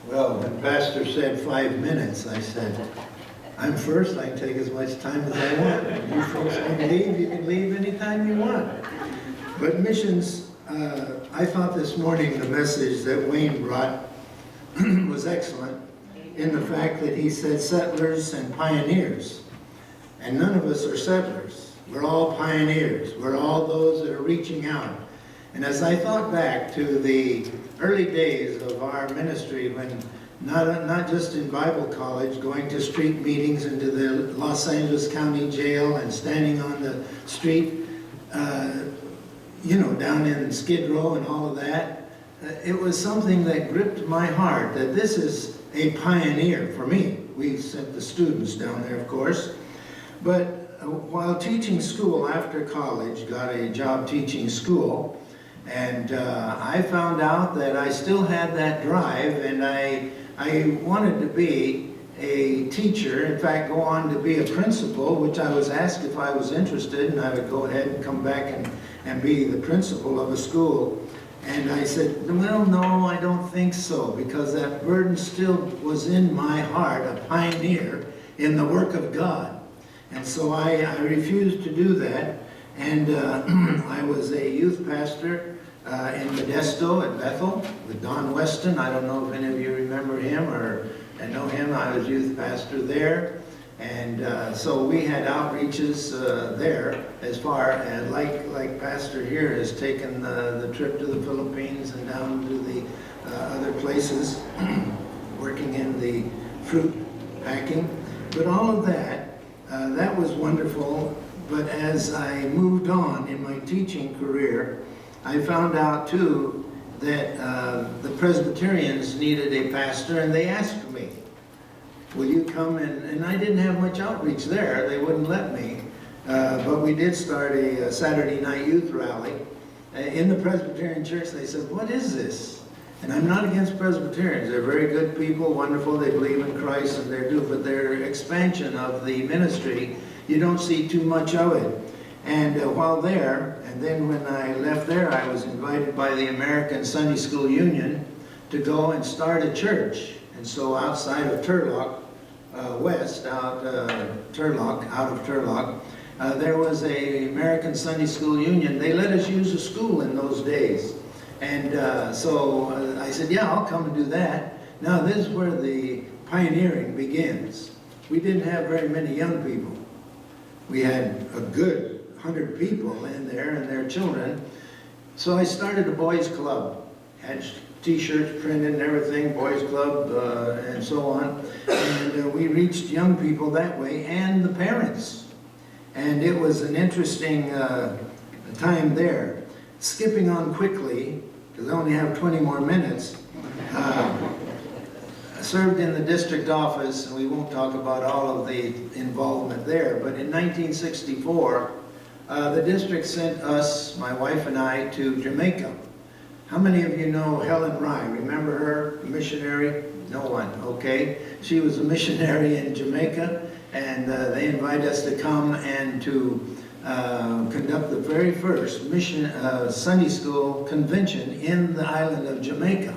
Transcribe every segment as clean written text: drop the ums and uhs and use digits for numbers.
Well, when Pastor said 5 minutes, I said, I'm first, I can take as much time as I want. You folks can leave, you can leave anytime you want. But missions, I thought this morning the message that Wayne brought was excellent in the fact that he said settlers and pioneers. And none of us are settlers. We're all pioneers. We're all those that are reaching out. And as I thought back to the early days of our ministry, when not just in Bible college, going to street meetings into the Los Angeles County Jail and standing on the street, down in Skid Row and all of that, it was something that gripped my heart, that this is a pioneer for me. We sent the students down there, of course. But while teaching school after college, got a job teaching school, and I found out that I still had that drive, and I wanted to be a teacher, in fact go on to be a principal, which I was asked if I was interested, and I would go ahead and come back and be the principal of a school. And I said, well, no, I don't think so, because that burden still was in my heart, a pioneer in the work of God. And so I refused to do that, and I was a youth pastor in Modesto at Bethel with Don Weston. I don't know if any of you remember him or know him. I was youth pastor there, and so we had outreaches there as far as like Pastor here has taken the trip to the Philippines and down to the other places, working in the fruit packing. But all of that, that was wonderful. But as I moved on in my teaching career, I found out too that the Presbyterians needed a pastor, and they asked me, will you come? And I didn't have much outreach there. They wouldn't let me. But we did start a Saturday night youth rally in the Presbyterian church. They said, what is this? And I'm not against Presbyterians. They're very good people, wonderful. They believe in Christ and they do, but their expansion of the ministry, you don't see too much of it. And while there, and then when I left there, I was invited by the American Sunday School Union to go and start a church. And so outside of Turlock, out of Turlock, there was a American Sunday School Union. They let us use a school in those days. And so I said, yeah, I'll come and do that. Now this is where the pioneering begins. We didn't have very many young people. We had a good 100 people in there and their children. So I started a boys club. Had t-shirts printed and everything, boys club and so on. And we reached young people that way and the parents. And it was an interesting time there. Skipping on quickly, because I only have 20 more minutes, I served in the district office, and we won't talk about all of the involvement there, but in 1964, the district sent us, my wife and I, to Jamaica. How many of you know Helen Rye? Remember her, missionary? No one, okay. She was a missionary in Jamaica, and they invited us to come and to conduct the very first Sunday school convention in the island of Jamaica.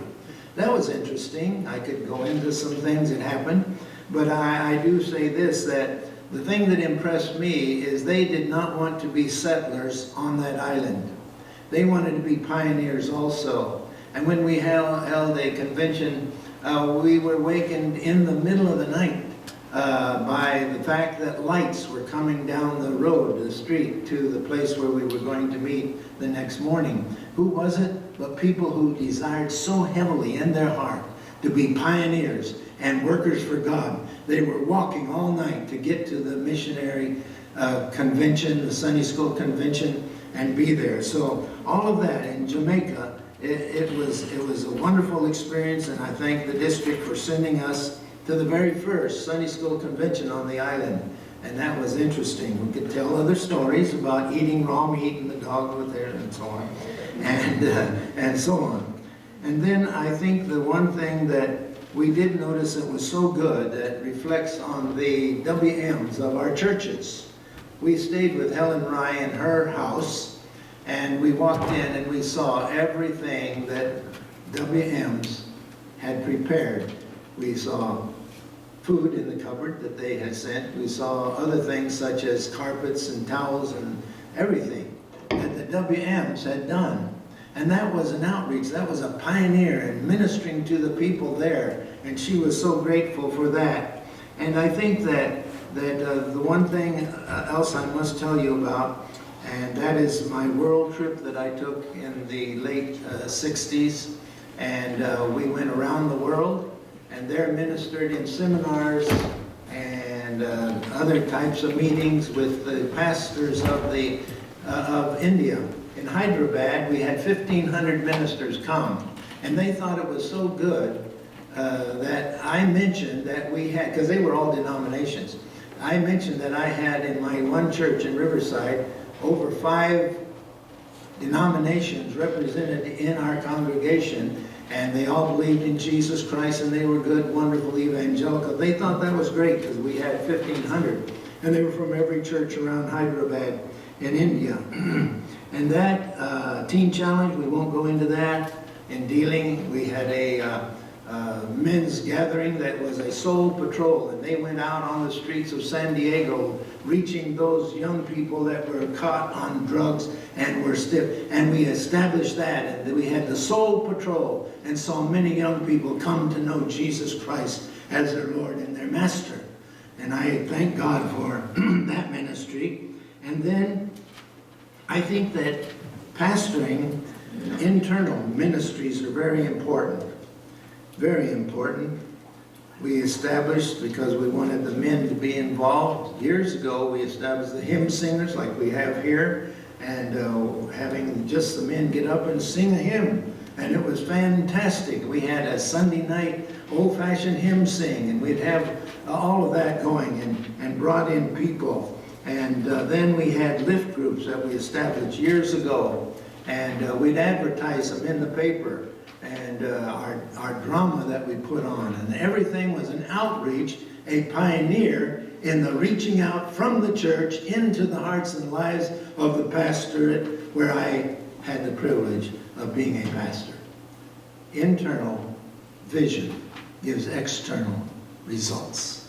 That was interesting. I could go into some things that happened, but I do say this, that the thing that impressed me is they did not want to be settlers on that island. They wanted to be pioneers also. And when we held a convention, we were wakened in the middle of the night by the fact that lights were coming down the road, the street, to the place where we were going to meet the next morning. Who was it? But people who desired so heavily in their heart to be pioneers and workers for God. They were walking all night to get to the missionary convention, the Sunday school convention, and be there. So all of that in Jamaica, it was a wonderful experience, and I thank the district for sending us to the very first Sunday school convention on the island. And that was interesting. We could tell other stories about eating raw meat and the dog was there and so on. And so on. And then I think the one thing that we did notice that was so good that reflects on the WMs of our churches. We stayed with Helen Rye in her house, and we walked in and we saw everything that WMs had prepared. We saw food in the cupboard that they had sent. We saw other things such as carpets and towels and everything that the WMs had done. And that was an outreach. That was a pioneer in ministering to the people there. And she was so grateful for that. And I think that the one thing else I must tell you about, and that is my world trip that I took in the late 60s. And we went around the world and there ministered in seminars and other types of meetings with the pastors of India. In Hyderabad, we had 1,500 ministers come, and they thought it was so good that I mentioned that we had, because they were all denominations, I mentioned that I had in my one church in Riverside over 5 denominations represented in our congregation, and they all believed in Jesus Christ, and they were good, wonderful evangelical. They thought that was great because we had 1,500, and they were from every church around Hyderabad in India. And that teen challenge, we won't go into that. In dealing, we had a men's gathering that was a soul patrol, and they went out on the streets of San Diego reaching those young people that were caught on drugs and were stiff. And we established that, and we had the soul patrol and saw many young people come to know Jesus Christ as their Lord and their Master. And I thank God for that ministry. And then I think that pastoring, internal ministries are very important. Very important. We established, because we wanted the men to be involved, years ago we established the hymn singers like we have here, and having just the men get up and sing a hymn. And it was fantastic. We had a Sunday night old-fashioned hymn sing, and we'd have all of that going, and brought in people. And then we had lift groups that we established years ago, and we'd advertise them in the paper, and our drama that we put on, and everything was an outreach, a pioneer in the reaching out from the church into the hearts and lives of the pastorate, where I had the privilege of being a pastor. Internal vision gives external results.